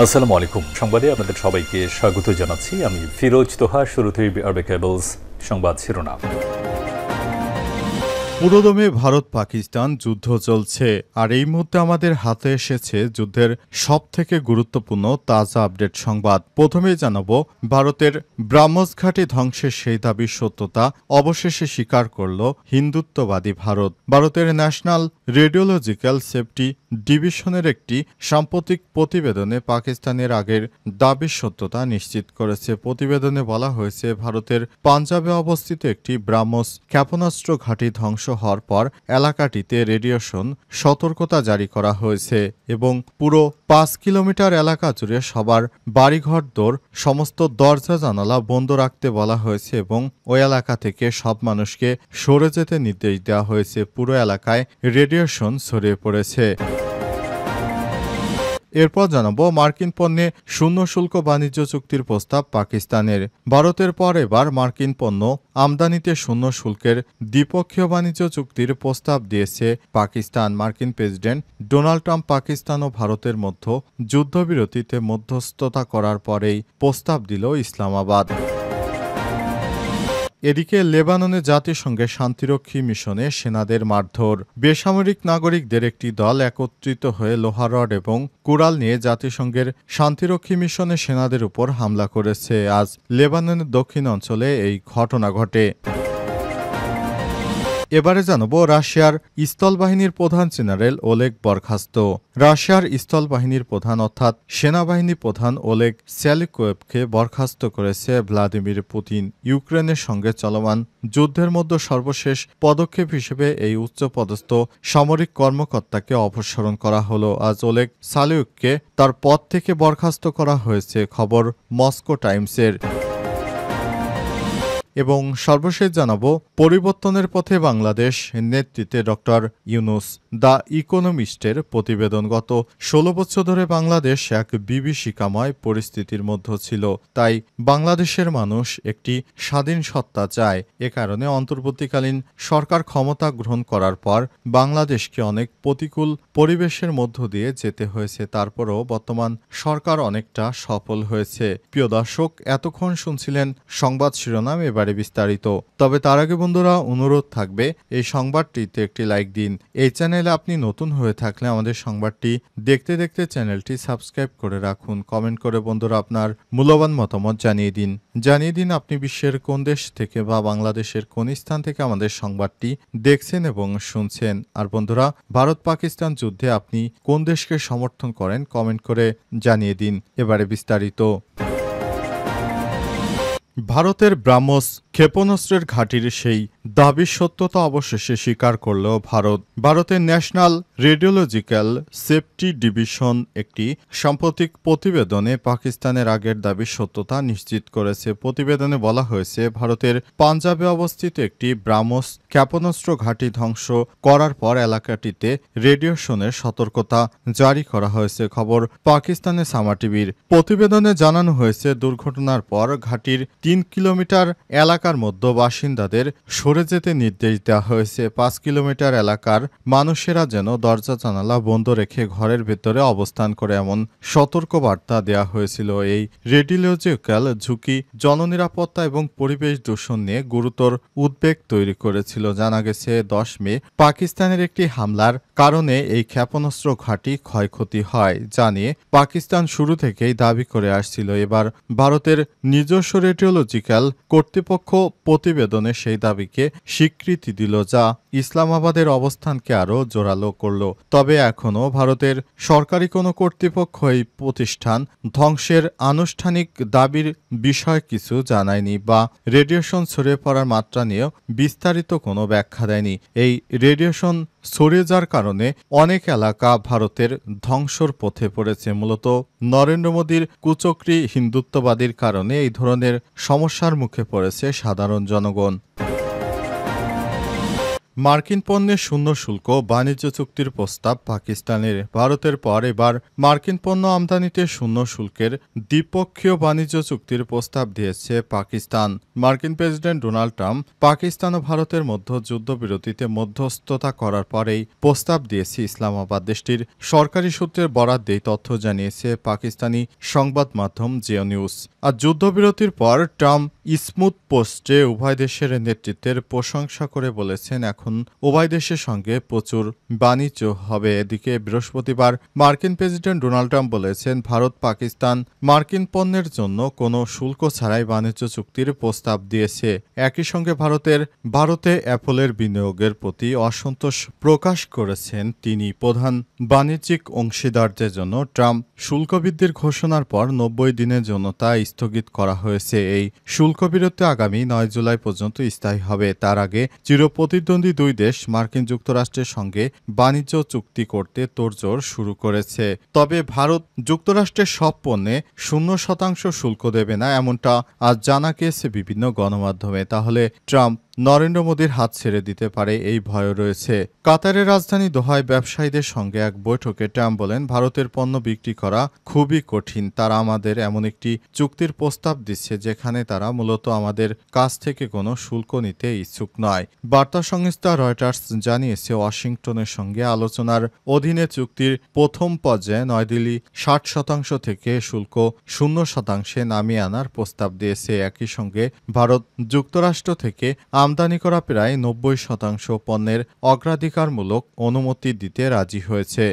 আসসালামু আলাইকুম। সংবাদে আপনাদের সবাইকে স্বাগত জানাচ্ছি। আমি ফিরোজ তোহা। শুরুতেই আরবে কেবলস সংবাদ শিরোনাম। পুরোদমে ভারত পাকিস্তান যুদ্ধ চলছে, আর এই মুহূর্তে আমাদের হাতে এসেছে যুদ্ধের সবথেকে গুরুত্বপূর্ণ তাজা আপডেট সংবাদ। প্রথমেই জানাবো, ভারতের ব্রাহ্মস ঘাঁটি ধ্বংসের সেই দাবির সত্যতা অবশেষে স্বীকার করল হিন্দুত্ববাদী ভারত। ভারতের ন্যাশনাল রেডিওলজিক্যাল সেফটি ডিভিশনের একটি সাম্প্রতিক প্রতিবেদনে পাকিস্তানের আগের দাবির সত্যতা নিশ্চিত করেছে। প্রতিবেদনে বলা হয়েছে, ভারতের পাঞ্জাবে অবস্থিত একটি ব্রাহ্মস ক্ষেপণাস্ত্র ঘাঁটি ধ্বংস হওয়ার পর এলাকাটিতে রেডিয়েশন সতর্কতা জারি করা হয়েছে এবং পুরো 5 কিলোমিটার এলাকা জুড়ে সবার বাড়িঘর দৌড় সমস্ত দরজা জানালা বন্ধ রাখতে বলা হয়েছে এবং ওই এলাকা থেকে সব মানুষকে সরে যেতে নির্দেশ দেওয়া হয়েছে। পুরো এলাকায় রেডিয়েশন ছড়িয়ে পড়েছে। এরপর জানাবো, মার্কিন পণ্যে শূন্য শুল্ক বাণিজ্য চুক্তির প্রস্তাব পাকিস্তানের। ভারতের পর এবার মার্কিন পণ্য আমদানিতে শূন্য শুল্কের দ্বিপক্ষীয় বাণিজ্য চুক্তির প্রস্তাব দিয়েছে পাকিস্তান। মার্কিন প্রেসিডেন্ট ডোনাল্ড ট্রাম্প পাকিস্তান ও ভারতের মধ্যে যুদ্ধবিরতিতে মধ্যস্থতা করার পরেই প্রস্তাব দিল ইসলামাবাদ। এদিকে লেবাননে জাতিসংঘের শান্তিরক্ষী মিশনে সেনাদের মারধর। বেসামরিক নাগরিকদের একটি দল একত্রিত হয়ে লোহা রড এবং কুড়াল নিয়ে জাতিসংঘের শান্তিরক্ষী মিশনে সেনাদের উপর হামলা করেছে। আজ লেবাননের দক্ষিণ অঞ্চলে এই ঘটনা ঘটে। এবারে জানাবো, রাশিয়ার স্থলবাহিনীর প্রধান জেনারেল ওলেগ বরখাস্ত। রাশিয়ার স্থলবাহিনীর প্রধান অর্থাৎ সেনাবাহিনী প্রধান ওলেগ স্যালিকোয়েভকে বরখাস্ত করেছে ভ্লাদিমির পুতিন। ইউক্রেনের সঙ্গে চলমান যুদ্ধের মধ্যে সর্বশেষ পদক্ষেপ হিসেবে এই উচ্চপদস্থ সামরিক কর্মকর্তাকে অপসারণ করা হলো। আজ ওলেগ স্যালিকোয়েভকে তার পদ থেকে বরখাস্ত করা হয়েছে, খবর মস্কো টাইমসের। এবং সর্বশেষ জানাবো, পরিবর্তনের পথে বাংলাদেশ নেতৃত্বে ডক্টর ইউনুস। দ্য ইকোনমিস্টের প্রতিবেদন। গত 16 বছর ধরে বাংলাদেশ এক বিভীষিকাময় পরিস্থিতির মধ্যে ছিল। তাই বাংলাদেশের মানুষ একটি স্বাধীন সত্তা চায়। এ কারণে অন্তর্বর্তীকালীন সরকার ক্ষমতা গ্রহণ করার পর বাংলাদেশকে অনেক প্রতিকূল পরিবেশের মধ্য দিয়ে যেতে হয়েছে। তারপরও বর্তমান সরকার অনেকটা সফল হয়েছে। প্রিয় দর্শক, এতক্ষণ শুনছিলেন সংবাদ শিরোনাম, এবারে বিস্তারিত। তবে তার আগে বন্ধুরা, অনুরোধ থাকবে এই সংবাদটিতে একটি লাইক দিন। এই চ্যানেলে আপনি নতুন হয়ে থাকলে আমাদের সংবাদটি দেখতে দেখতে চ্যানেলটি সাবস্ক্রাইব করে রাখুন। কমেন্ট করে বন্ধুরা আপনার মূল্যবান মতামত জানিয়ে দিন আপনি বিশ্বের কোন দেশ থেকে বা বাংলাদেশের কোন স্থান থেকে আমাদের সংবাদটি দেখছেন এবং শুনছেন। আর বন্ধুরা, ভারত পাকিস্তান যুদ্ধে আপনি কোন দেশকে সমর্থন করেন কমেন্ট করে জানিয়ে দিন। এবারে বিস্তারিত। ভারতের ব্রাহ্মস ক্ষেপণাস্ত্রের ঘাঁটির সেই দাবির সত্যতা অবশেষে স্বীকার করল ভারত। ভারতের ন্যাশনাল রেডিওলজিক্যাল সেফটি ডিভিশন একটি সাম্প্রতিক প্রতিবেদনে পাকিস্তানের আগের দাবির সত্যতা নিশ্চিত করেছে। প্রতিবেদনে বলা হয়েছে, ভারতের পাঞ্জাবে অবস্থিত একটি ব্রাহ্মস ক্ষেপণাস্ত্র ঘাঁটি ধ্বংস করার পর এলাকাটিতে রেডিয়েশনের সতর্কতা জারি করা হয়েছে, খবর পাকিস্তানের সামা টিভির। প্রতিবেদনে জানানো হয়েছে, দুর্ঘটনার পর ঘাঁটির 3 কিলোমিটার এলাকার মধ্যে বাসিন্দাদের সরে যেতে নির্দেশ দেওয়া হয়েছে। 5 কিলোমিটার এলাকার মানুষেরা যেন দরজা জানালা বন্ধ রেখে ঘরের ভেতরে অবস্থান করে, এমন সতর্কবার্তা দেওয়া হয়েছিল। এই রেডিওলজিক্যাল ঝুঁকি জননিরাপত্তা এবং পরিবেশ দূষণ নিয়ে গুরুতর উদ্বেগ তৈরি করেছিল। জানা গেছে, 10 মে পাকিস্তানের একটি হামলার কারণে এই ক্ষেপণাস্ত্র ঘাঁটি ক্ষয়ক্ষতি হয়, যা নিয়ে পাকিস্তান শুরু থেকেই দাবি করে আসছিল। এবার ভারতের নিজস্ব রেডিওলজিক্যাল কর্তৃপক্ষ প্রতিবেদনে সেই দাবিকে স্বীকৃতি দিল, যা ইসলামাবাদের অবস্থানকে আরও জোরালো করল। তবে এখনও ভারতের সরকারি কোনো কর্তৃপক্ষ এই প্রতিষ্ঠান ধ্বংসের আনুষ্ঠানিক দাবির বিষয়ে কিছু জানায়নি বা রেডিয়েশন ছড়িয়ে পড়ার মাত্রা নিয়েও বিস্তারিত কোনো ব্যাখ্যা দেয়নি। এই রেডিয়েশন ছড়িয়ে যাওয়ার কারণে অনেক এলাকা ভারতের ধ্বংসর পথে পড়েছে। মূলত নরেন্দ্র মোদীর কুচক্রী হিন্দুত্ববাদীর কারণে এই ধরনের সমস্যার মুখে পড়েছে সাধারণ জনগণ। মার্কিন পণ্যে শূন্য শুল্ক বাণিজ্য চুক্তির প্রস্তাব পাকিস্তানের। ভারতের পর এবার মার্কিন পণ্য আমদানিতে শূন্য শুল্কের দ্বিপক্ষীয় বাণিজ্য চুক্তির প্রস্তাব দিয়েছে পাকিস্তান। মার্কিন প্রেসিডেন্ট ডোনাল্ড ট্রাম্প পাকিস্তান ও ভারতের মধ্যে যুদ্ধবিরতিতে মধ্যস্থতা করার পরেই প্রস্তাব দিয়েছে ইসলামাবাদ। দেশটির সরকারি সূত্রের বরাত দিয়ে তথ্য জানিয়েছে পাকিস্তানি সংবাদ মাধ্যম জিও নিউজ। আর যুদ্ধবিরতির পর ট্রাম্প স্মুথ পোস্টে উভয় দেশের নেতৃত্বের প্রশংসা করে বলেছেন এখন উভয় দেশের সঙ্গে প্রচুর বাণিজ্য হবে। এদিকে বৃহস্পতিবার মার্কিন প্রেসিডেন্ট ডোনাল্ড ট্রাম্প বলেছেন ভারত পাকিস্তান মার্কিন পণ্যের জন্য কোনো শুল্ক ছাড়াই বাণিজ্য চুক্তির প্রস্তাব দিয়েছে। একই সঙ্গে ভারতে অ্যাপলের বিনিয়োগের প্রতি অসন্তোষ প্রকাশ করেছেন তিনি। প্রধান বাণিজ্যিক অংশীদারদের জন্য ট্রাম্প শুল্ক বৃদ্ধির ঘোষণার পর 90 দিনের জন্য তা স্থগিত করা হয়েছে। এই শুল্ক বিরতি আগামী 9 জুলাই পর্যন্ত স্থায়ী হবে। তার আগে চিরপ্রতিদ্বন্দ্বী দুই দেশ মার্কিন যুক্তরাষ্ট্রের সঙ্গে বাণিজ্য চুক্তি করতে তোড়জোড় শুরু করেছে। তবে ভারত যুক্তরাষ্ট্রের সব পণ্যে 0% শুল্ক দেবে না, এমনটা আজ জানা গিয়েছে বিভিন্ন গণমাধ্যমে। তাহলে ট্রাম্প নরেন্দ্র মোদীর হাত ছেড়ে দিতে পারে এই ভয় রয়েছে। কাতারের রাজধানী দোহায় ব্যবসায়ীদের সঙ্গে এক বৈঠকে ট্রাম্প বলেন ভারতের পণ্য বিক্রি করা খুবই কঠিন। তারা আমাদের এমন একটি চুক্তির প্রস্তাব দিচ্ছে যেখানে তারা মূলত আমাদের কাছ থেকে কোনো শুল্ক নিতে ইচ্ছুক নয়। বার্তা সংস্থা রয়টার্স জানিয়েছে ওয়াশিংটনের সঙ্গে আলোচনার অধীনে চুক্তির প্রথম পর্যায়ে নয়াদিল্লি 60% থেকে শুল্ক 0% নামিয়ে আনার প্রস্তাব দিয়েছে। একই সঙ্গে ভারত যুক্তরাষ্ট্র থেকে আমদানি করা প্রায় 90% পণ্যের অগ্রাধিকারমূলক অনুমতি দিতে রাজি হয়েছে।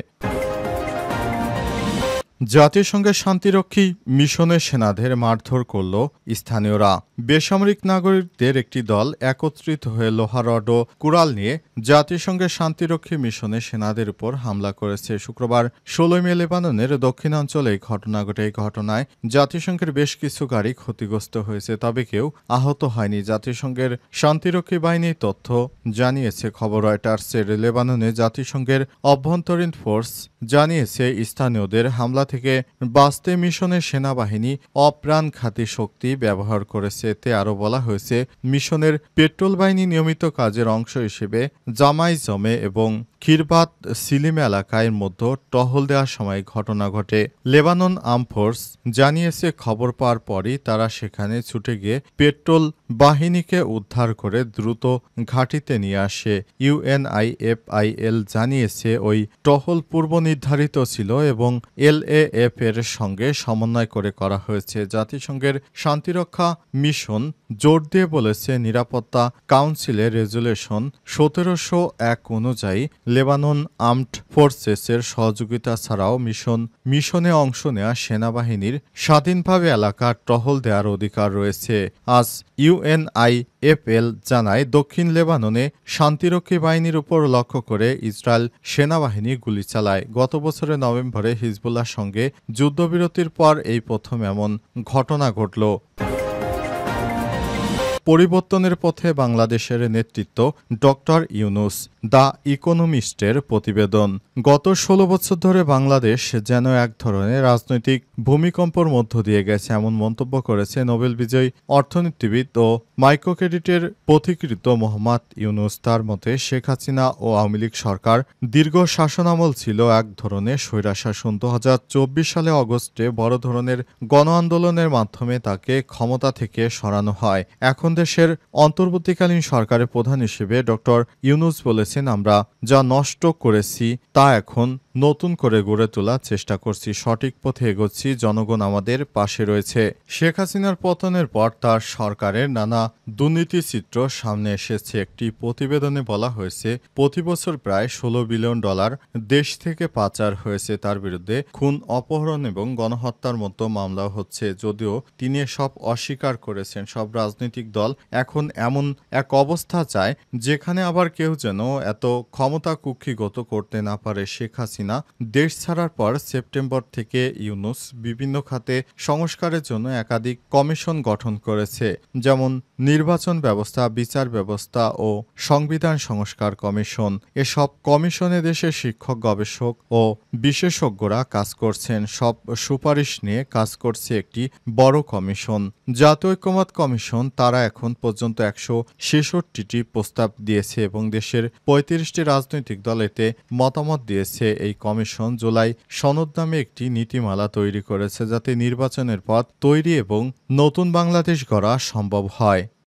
জাতিসংঘের শান্তিরক্ষী মিশনের সেনাদের মারধর করল স্থানীয়রা। বেসামরিক নাগরিকদের একটি দল একত্রিত হয়ে লোহারড ও কুড়াল নিয়ে জাতিসংঘের শান্তিরক্ষী মিশনের সেনাদের উপর হামলা করেছে। শুক্রবার 16 মে লেবাননের দক্ষিণাঞ্চলে এই ঘটনা ঘটে। এই ঘটনায় জাতিসংঘের বেশ কিছু গাড়ি ক্ষতিগ্রস্ত হয়েছে, তবে কেউ আহত হয়নি। জাতিসংঘের শান্তিরক্ষী বাহিনীর তথ্য জানিয়েছে খবর রয়টার্সের। লেবাননে জাতিসংঘের অভ্যন্তরীণ ফোর্স জানিয়েছে স্থানীয়দের হামলা থেকে বাঁচতে মিশনের সেনাবাহিনী অপ্রাণঘাতী শক্তি ব্যবহার করেছে। এতে আরও বলা হয়েছে মিশনের পেট্রোল বাহিনী নিয়মিত কাজের অংশ হিসেবে জামাইজমে এবং খিরবাত সিলিম এলাকায় মধ্যে টহল দেওয়ার সময় ঘটনা ঘটে। লেবানন আর্ম ফোর্স জানিয়েছে খবর পাওয়ার পরই তারা সেখানে ছুটে গিয়ে পেট্রোল বাহিনীকে উদ্ধার করে দ্রুত ঘাঁটিতে নিয়ে আসে। ইউএনআইএফআইএল জানিয়েছে ওই টহল পূর্ব নির্ধারিত ছিল এবং এলএএফ এর সঙ্গে সমন্বয় করে করা হয়েছে। জাতিসংঘের শান্তিরক্ষা মিশন জোর দিয়ে বলেছে নিরাপত্তা কাউন্সিলের রেজুলেশন 1701 অনুযায়ী লেবানন আর্মড ফোর্সেসের সহযোগিতা ছাড়াও মিশনে অংশ নেওয়া সেনাবাহিনীর স্বাধীনভাবে এলাকা টহল দেওয়ার অধিকার রয়েছে। আজ ইউএনআইএফএল জানায় দক্ষিণ লেবাননে শান্তিরক্ষী বাহিনীর উপর লক্ষ্য করে ইসরায়েল সেনাবাহিনী গুলি চালায়। গত বছরের নভেম্বরে হিজবুল্লাহর সঙ্গে যুদ্ধবিরতির পর এই প্রথম এমন ঘটনা ঘটল। পরিবর্তনের পথে বাংলাদেশের নেতৃত্ব ডক্টর ইউনূস। দ্য ইকোনমিস্টের প্রতিবেদন। গত 16 বছর ধরে বাংলাদেশ যেন এক ধরনের রাজনৈতিক ভূমিকম্পর মধ্য দিয়ে গেছে, এমন মন্তব্য করেছে নোবেল বিজয়ী অর্থনীতিবিদ ও মাইক্রোক্রেডিটের পথিকৃৎ মোহাম্মদ ইউনূস। তার মতে শেখ হাসিনা ও আওয়ামী লীগ সরকার দীর্ঘ শাসনামল ছিল এক ধরনের স্বৈরাশাসন। 2024 সালে অগস্টে বড় ধরনের গণ আন্দোলনের মাধ্যমে তাকে ক্ষমতা থেকে সরানো হয়। এখন দেশের অন্তর্বর্তীকালীন সরকারের প্রধান হিসেবে ডক্টর ইউনূস বলেছেন আমরা যা নষ্ট করেছি তা এখন নতুন করে গড়ে তোলার চেষ্টা করছি, সঠিক পথে এগোচ্ছি, জনগণ আমাদের পাশে রয়েছে। শেখ হাসিনার পতনের পর তার সরকারের নানা দুর্নীতি চিত্র সামনে এসেছে। একটি প্রতিবেদনে বলা হয়েছে প্রতি বছর প্রায় $16 বিলিয়ন দেশ থেকে পাচার হয়েছে। তার বিরুদ্ধে খুন, অপহরণ এবং গণহত্যার মতো মামলাও হচ্ছে। যদিও তিনি এসব অস্বীকার করেছেন। সব রাজনৈতিক দল এখন এমন এক অবস্থা চায় যেখানে আবার কেউ যেন এত ক্ষমতা কুক্ষিগত করতে না পারে। শেখ হাসিনা দেশ ছাড়ার পর সেপ্টেম্বর থেকে ইউনূস বিভিন্ন খাতে সংস্কারের জন্য একাধিক কমিশন গঠন করেছে, যেমন নির্বাচন ব্যবস্থা, বিচার ব্যবস্থা ও সংবিধান সংস্কার কমিশন। এসব কমিশনে দেশের শিক্ষক, গবেষক ও বিশেষজ্ঞরা কাজ করছেন। সব সুপারিশ নিয়ে কাজ করছে একটি বড় কমিশন, জাতীয় ঐক্যমত্য কমিশন। তারা এখন পর্যন্ত 166টি প্রস্তাব দিয়েছে এবং দেশের 35টি রাজনৈতিক দল এতে মতামত দিয়েছে। এই কমিশন জুলাই সনদ নামে একটি নীতিমালা তৈরি করেছে, যাতে নির্বাচনের পথ তৈরি এবং নতুন বাংলাদেশ গড়া সম্ভব হয়।